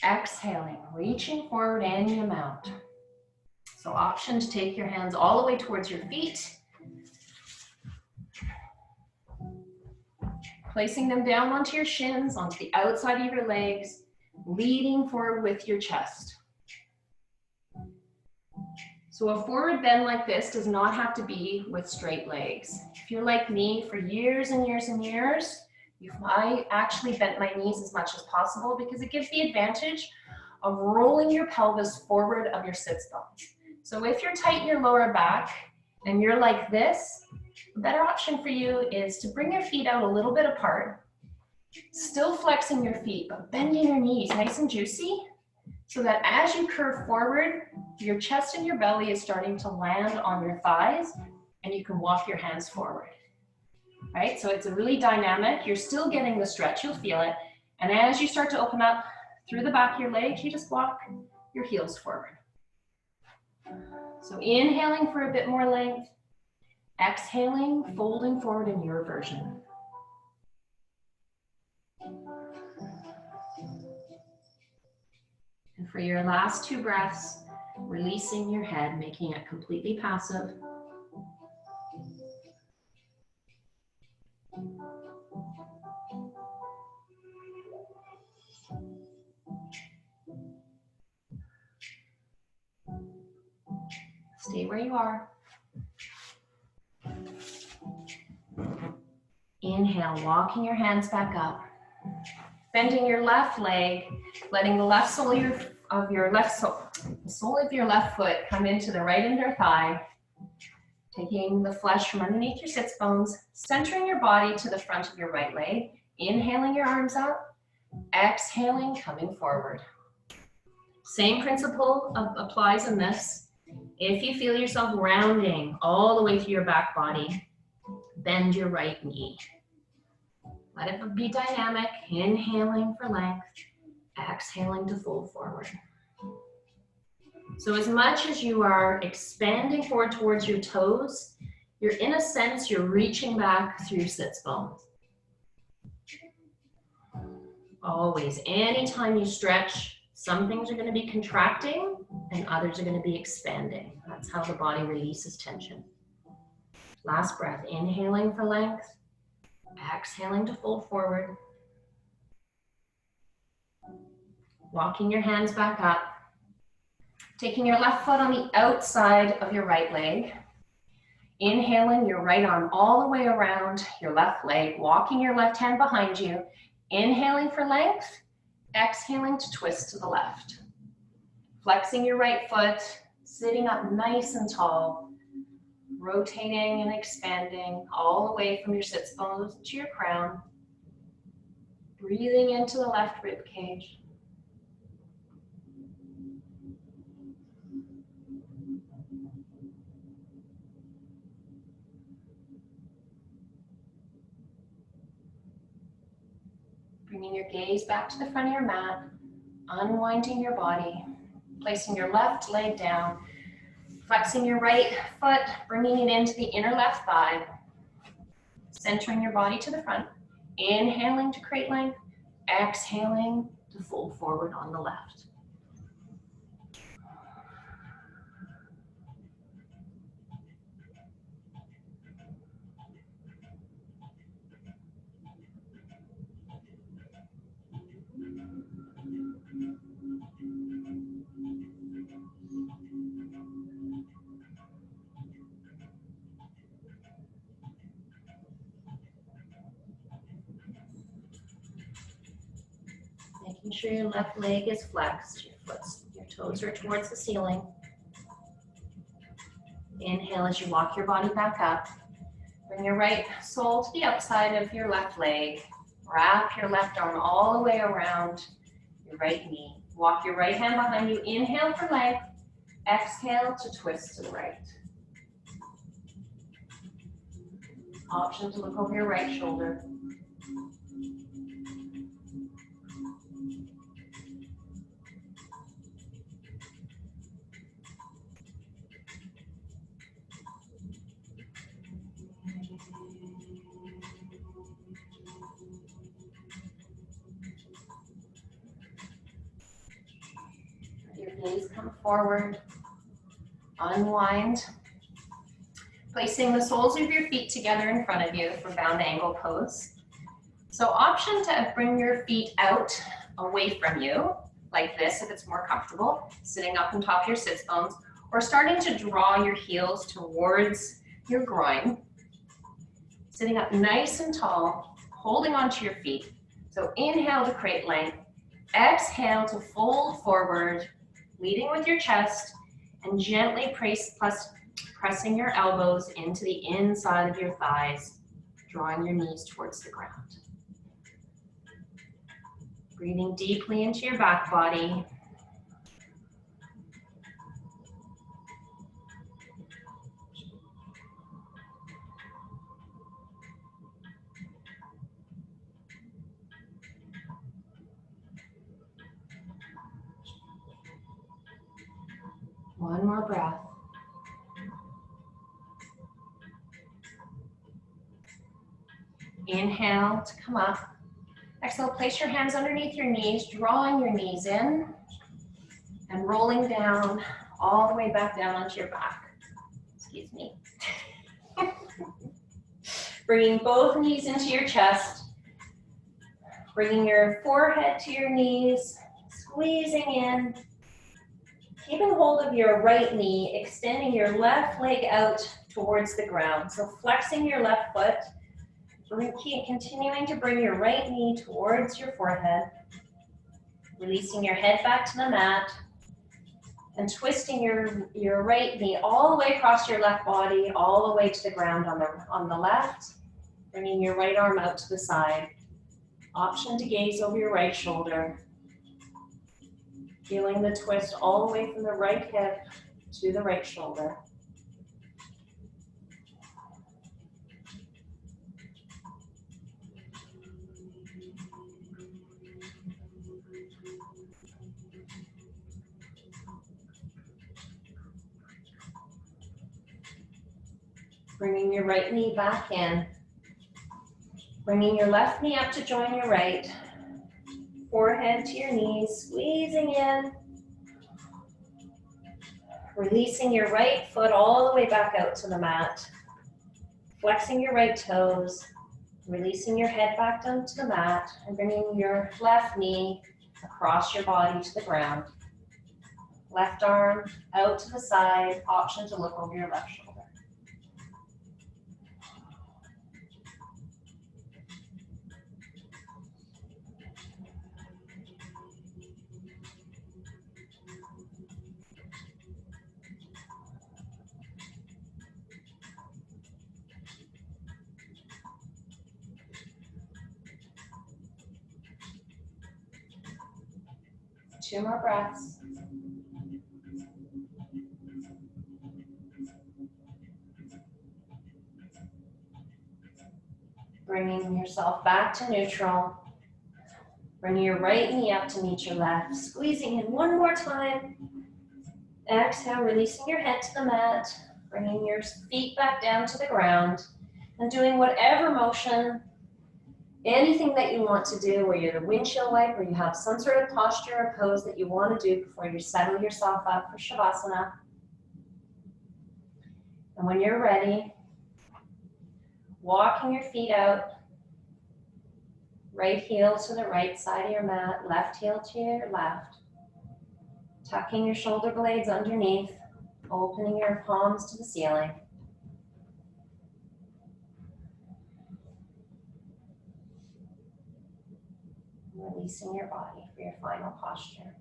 exhaling, reaching forward and you mount. So option to take your hands all the way towards your feet, placing them down onto your shins, onto the outside of your legs, leading forward with your chest. So a forward bend like this does not have to be with straight legs. If you're like me, for years and years and years, I actually bent my knees as much as possible because it gives the advantage of rolling your pelvis forward of your sits bones. So if you're tight in your lower back and you're like this, a better option for you is to bring your feet out a little bit apart, still flexing your feet, but bending your knees nice and juicy, so that as you curve forward, your chest and your belly is starting to land on your thighs and you can walk your hands forward. Right? So it's a really dynamic, you're still getting the stretch, you'll feel it. And as you start to open up through the back of your legs, you just walk your heels forward. So inhaling for a bit more length, exhaling, folding forward in your version. And for your last 2 breaths, releasing your head, making it completely passive. Stay where you are. Inhale, walking your hands back up. Bending your left leg, letting the left sole of your left foot come into the right inner thigh. Taking the flesh from underneath your sits bones, centering your body to the front of your right leg. Inhaling your arms up, exhaling, coming forward. Same principle applies in this. If you feel yourself rounding all the way through your back body, bend your right knee. Let it be dynamic, inhaling for length, exhaling to fold forward. So as much as you are expanding forward towards your toes, you're in a sense, you're reaching back through your sits bones. Always, anytime you stretch, some things are going to be contracting and others are going to be expanding. That's how the body releases tension. Last breath, inhaling for length, exhaling to fold forward. Walking your hands back up. Taking your left foot on the outside of your right leg. Inhaling your right arm all the way around your left leg, walking your left hand behind you. Inhaling for length, exhaling to twist to the left. Flexing your right foot, sitting up nice and tall, rotating and expanding all the way from your sits bones to your crown. Breathing into the left rib cage. Bringing your gaze back to the front of your mat, unwinding your body, placing your left leg down, Flexing your right foot, bringing it into the inner left thigh. Centering your body to the front. Inhaling to create length. Exhaling to fold forward on the left. Making sure your left leg is flexed, your toes are towards the ceiling. Inhale as you walk your body back up. Bring your right sole to the outside of your left leg. Wrap your left arm all the way around your right knee. Walk your right hand behind you. Inhale for length. Exhale to twist to the right. Option to look over your right shoulder. Gaze come forward, unwind, placing the soles of your feet together in front of you for bound angle pose. So option to bring your feet out away from you, like this if it's more comfortable, sitting up on top of your sits bones, or starting to draw your heels towards your groin, sitting up nice and tall, holding onto your feet. So inhale to create length, exhale to fold forward, leading with your chest, and gently pressing your elbows into the inside of your thighs, drawing your knees towards the ground. Breathing deeply into your back body. One more breath. Inhale to come up. Exhale, place your hands underneath your knees, drawing your knees in and rolling down all the way back down onto your back. Excuse me. Bringing both knees into your chest. Bringing your forehead to your knees, squeezing in. Keeping hold of your right knee, extending your left leg out towards the ground. So flexing your left foot, continuing to bring your right knee towards your forehead, releasing your head back to the mat, and twisting your right knee all the way across your left body, all the way to the ground on the left, bringing your right arm out to the side. Option to gaze over your right shoulder. Feeling the twist all the way from the right hip to the right shoulder. Bringing your right knee back in. Bringing your left knee up to join your right. Forehead to your knees, squeezing in. Releasing your right foot all the way back out to the mat. Flexing your right toes. Releasing your head back down to the mat. And bringing your left knee across your body to the ground. Left arm out to the side. Option to look over your left shoulder. Two more breaths. Bringing yourself back to neutral. Bring your right knee up to meet your left. Squeezing in one more time. Exhale, releasing your head to the mat, bringing your feet back down to the ground, and doing whatever motion, anything that you want to do, where you're the windshield wipe, or you have some sort of posture or pose that you want to do before you settle yourself up for Shavasana. And when you're ready, walking your feet out, right heel to the right side of your mat, left heel to your left, tucking your shoulder blades underneath, opening your palms to the ceiling. Releasing your body for your final posture.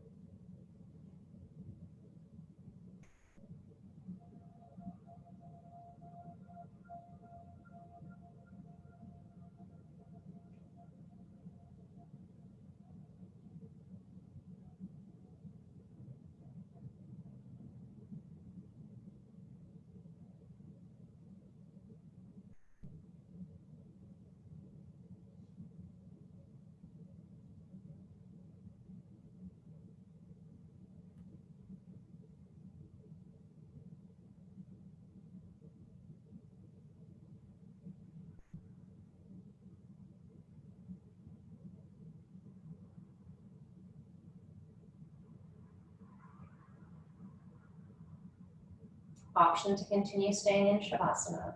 Option to continue staying in Shavasana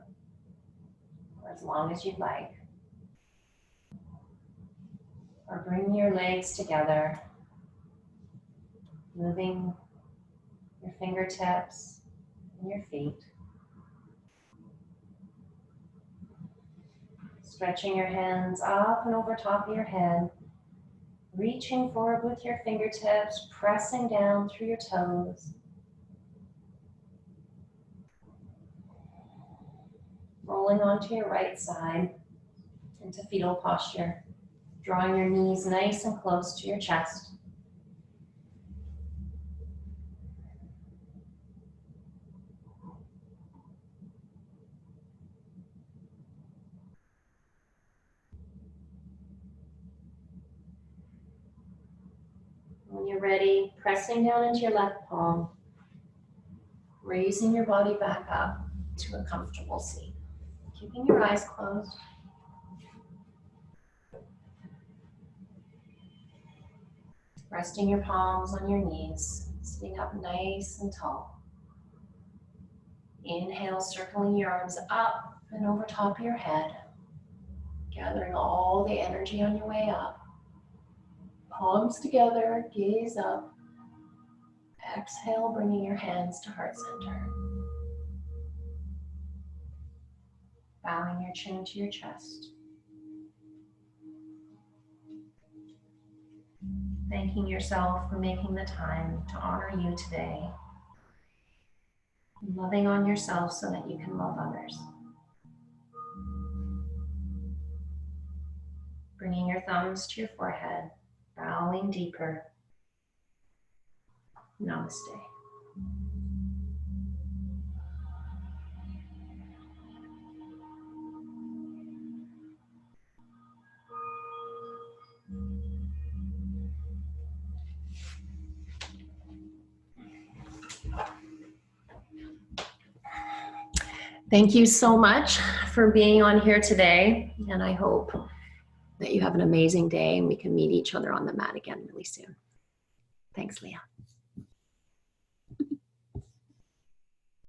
for as long as you'd like. Or bring your legs together, moving your fingertips and your feet. Stretching your hands up and over top of your head, reaching forward with your fingertips, pressing down through your toes. Rolling onto your right side into fetal posture, drawing your knees nice and close to your chest. When you're ready, pressing down into your left palm, raising your body back up to a comfortable seat. Keeping your eyes closed. Resting your palms on your knees, sitting up nice and tall. Inhale, circling your arms up and over top of your head, gathering all the energy on your way up. Palms together, gaze up. Exhale, bringing your hands to heart center. Bowing your chin to your chest. Thanking yourself for making the time to honor you today. Loving on yourself so that you can love others. Bringing your thumbs to your forehead, bowing deeper. Namaste. Thank you so much for being on here today, and I hope that you have an amazing day and we can meet each other on the mat again really soon. Thanks, Leah.